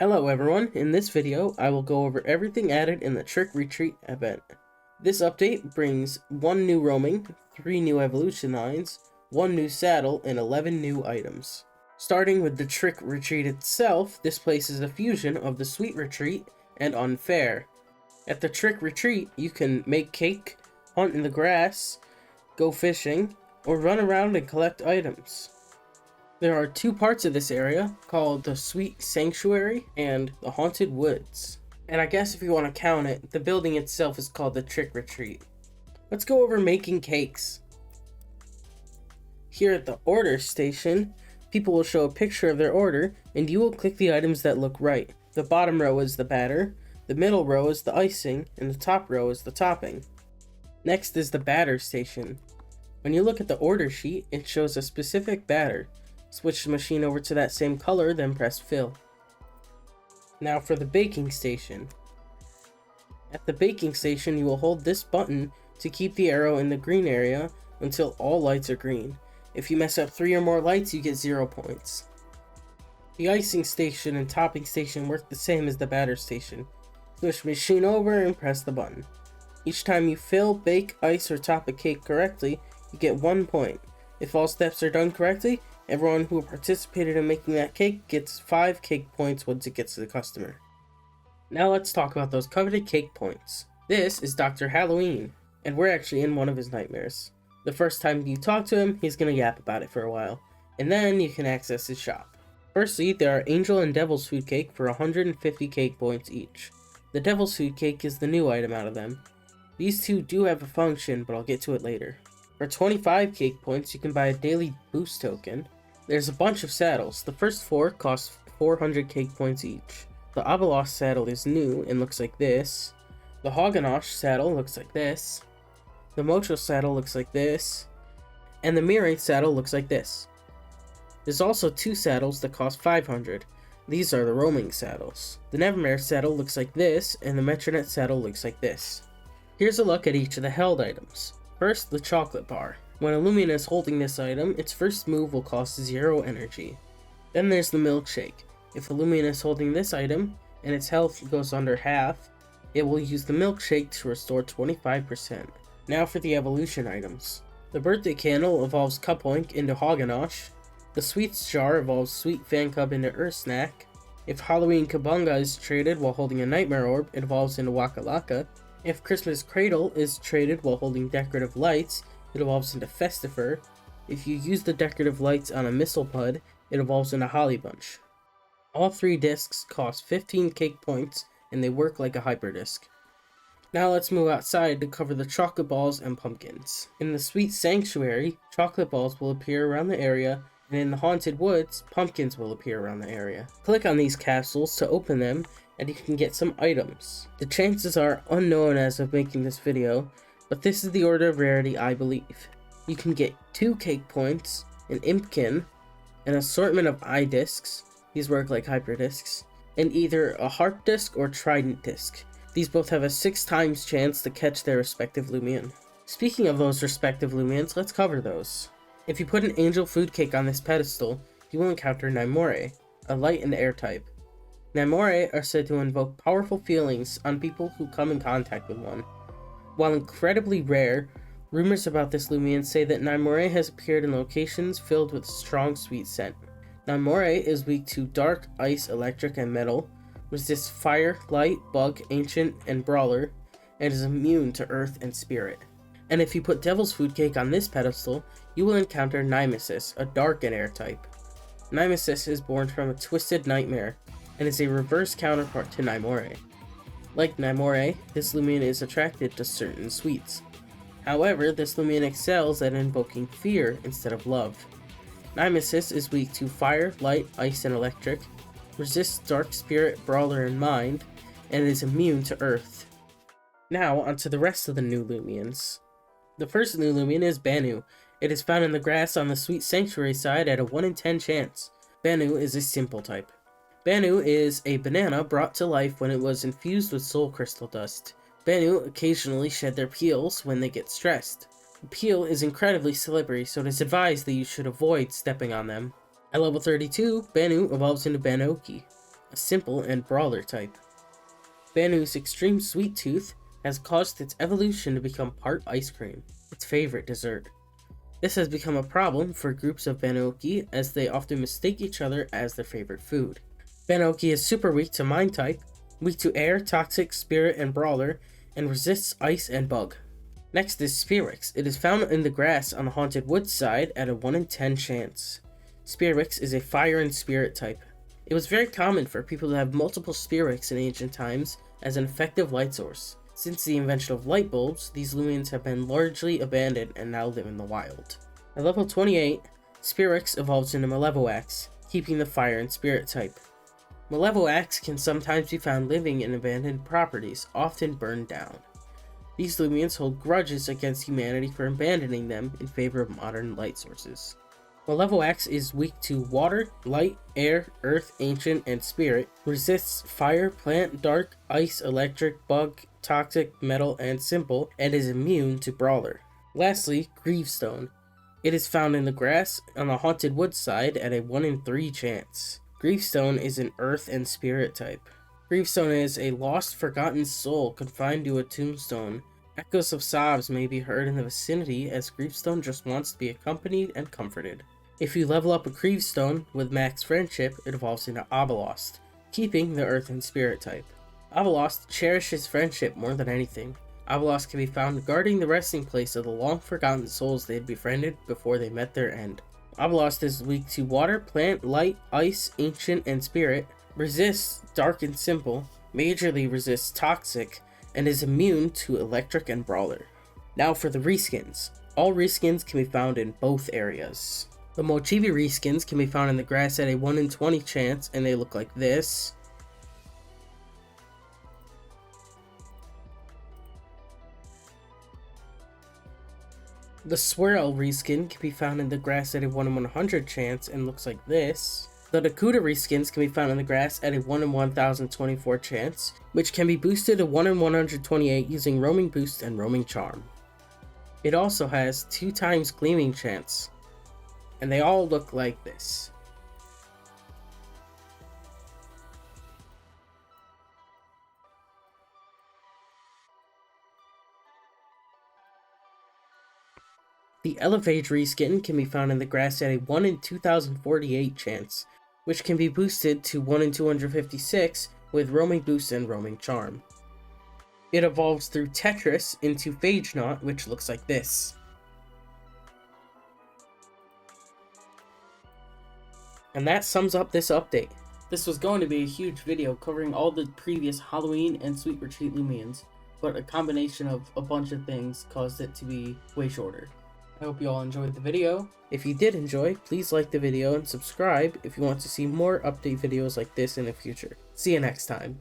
Hello everyone, in this video I will go over everything added in the Trick Retreat event. This update brings 1 new roaming, 3 new evolution lines, 1 new saddle, and 11 new items. Starting with the Trick Retreat itself, this place is a fusion of the Sweet Retreat and Unfair. At the Trick Retreat, you can make cake, hunt in the grass, go fishing, or run around and collect items. There are 2 parts of this area, called the Sweet Sanctuary and the Haunted Woods. And I guess if you want to count it, the building itself is called the Trick Retreat. Let's go over making cakes. Here at the order station, people will show a picture of their order, and you will click the items that look right. The bottom row is the batter, the middle row is the icing, and the top row is the topping. Next is the batter station. When you look at the order sheet, it shows a specific batter. Switch the machine over to that same color, then press fill. Now for the baking station. At the baking station, you will hold this button to keep the arrow in the green area until all lights are green. If you mess up 3 or more lights, you get 0 points. The icing station and topping station work the same as the batter station. Switch the machine over and press the button. Each time you fill, bake, ice, or top a cake correctly, you get 1 point. If all steps are done correctly, everyone who participated in making that cake gets 5 cake points once it gets to the customer. Now let's talk about those coveted cake points. This is Dr. Halloween, and we're actually in one of his nightmares. The first time you talk to him, he's gonna yap about it for a while, and then you can access his shop. Firstly, there are Angel and Devil's Food Cake for 150 cake points each. The Devil's Food Cake is the new item out of them. These 2 do have a function, but I'll get to it later. For 25 cake points, you can buy a daily boost token. There's a bunch of saddles. The first 4 cost 400 cake points each. The Obelost saddle is new and looks like this. The Phagenaut saddle looks like this. The Mochibi saddle looks like this. And the Nymaurae saddle looks like this. There's also 2 saddles that cost 500. These are the roaming saddles. The Nymaurae saddle looks like this, and the Metronet saddle looks like this. Here's a look at each of the held items. First, the chocolate bar. When a Loomian is holding this item, its first move will cost 0 energy. Then there's the milkshake. If a Loomian is holding this item, and its health goes under half, it will use the milkshake to restore 25%. Now for the evolution items. The birthday candle evolves Cupoink into Phagenaut. The sweets jar evolves Sweet Fan Cub into Ursnack. If Halloween Kabunga is traded while holding a Nightmare Orb, it evolves into Waka Laka. If Christmas Cradle is traded while holding Decorative Lights, it evolves into Festifer. If you use the decorative lights on a missile pud, it evolves into Holly Bunch. All 3 discs cost 15 cake points, and they work like a hyperdisc. Now let's move outside to cover the chocolate balls and pumpkins. In the Sweet Sanctuary, chocolate balls will appear around the area, and in the Haunted Woods, pumpkins will appear around the area. Click on these capsules to open them, and you can get some items. The chances are unknown as of making this video, but this is the order of rarity I believe. You can get 2 cake points, an impkin, an assortment of eye discs, these work like hyperdiscs, and either a harp disc or trident disc. These both have a 6 times chance to catch their respective Loomian. Speaking of those respective Loomians, let's cover those. If you put an angel food cake on this pedestal, you will encounter Nymaurae, a light and air type. Nymaurae are said to invoke powerful feelings on people who come in contact with one. While incredibly rare, rumors about this Loomian say that Nymaurae has appeared in locations filled with strong sweet scent. Nymaurae is weak to dark, ice, electric, and metal, resists fire, light, bug, ancient, and brawler, and is immune to earth and spirit. And if you put Devil's Food Cake on this pedestal, you will encounter Nymesis, a dark and air type. Nymesis is born from a twisted nightmare, and is a reverse counterpart to Nymaurae. Like Nymaurae, this Loomian is attracted to certain sweets. However, this Loomian excels at invoking fear instead of love. Nymesis is weak to fire, light, ice, and electric, resists dark spirit, brawler, and mind, and is immune to earth. Now, onto the rest of the new Loomians. The first new Loomian is Banooh. It is found in the grass on the Sweet Sanctuary side at a 1 in 10 chance. Banooh is a simple type. Banooh is a banana brought to life when it was infused with soul crystal dust. Banooh occasionally shed their peels when they get stressed. The peel is incredibly slippery, so it is advised that you should avoid stepping on them. At level 32, Banooh evolves into Banokey. a simple and brawler type. Banooh's extreme sweet tooth has caused its evolution to become part ice cream, its favorite dessert. This has become a problem for groups of Banokey as they often mistake each other as their favorite food. Banokey is super weak to Mind type, weak to Air, Toxic, Spirit, and Brawler, and resists Ice and Bug. Next is Spirwix. It is found in the grass on the Haunted Woods side at a 1 in 10 chance. Spirwix is a Fire and Spirit type. It was very common for people to have multiple Spirwix in ancient times as an effective light source. Since the invention of light bulbs, these Loomians have been largely abandoned and now live in the wild. At level 28, Spirwix evolves into Malevowax, keeping the Fire and Spirit type. Malevowax can sometimes be found living in abandoned properties, often burned down. These Loomians hold grudges against humanity for abandoning them in favor of modern light sources. Malevowax is weak to Water, Light, Air, Earth, Ancient, and Spirit, resists Fire, Plant, Dark, Ice, Electric, Bug, Toxic, Metal, and Simple, and is immune to Brawler. Lastly, Grievestone. It is found in the grass on the Haunted Woods side at a 1 in 3 chance. Grievestone is an Earth and Spirit type. Grievestone is a lost, forgotten soul confined to a tombstone. Echoes of sobs may be heard in the vicinity as Grievestone just wants to be accompanied and comforted. If you level up a Grievestone with max friendship, it evolves into Obelost, keeping the Earth and Spirit type. Obelost cherishes friendship more than anything. Obelost can be found guarding the resting place of the long-forgotten souls they had befriended before they met their end. Obelost is weak to Water, Plant, Light, Ice, Ancient, and Spirit, resists Dark and Simple, majorly resists Toxic, and is immune to Electric and Brawler. Now for the Reskins. All Reskins can be found in both areas. The Mochibi Reskins can be found in the grass at a 1 in 20 chance, and they look like this. The Swirelle reskin can be found in the grass at a 1 in 100 chance and looks like this. The Dakudas reskins can be found in the grass at a 1 in 1024 chance, which can be boosted to 1 in 128 using Roaming Boost and Roaming Charm. It also has 2 times Gleaming chance, and they all look like this. The Elephage reskin can be found in the grass at a 1 in 2048 chance, which can be boosted to 1 in 256 with Roaming Boost and Roaming Charm. It evolves through Tetris into Phagenaut, which looks like this. And that sums up this update. This was going to be a huge video covering all the previous Halloween and Sweet Retreat Loomians, but a combination of a bunch of things caused it to be way shorter. I hope you all enjoyed the video. If you did enjoy, please like the video and subscribe if you want to see more update videos like this in the future. See you next time.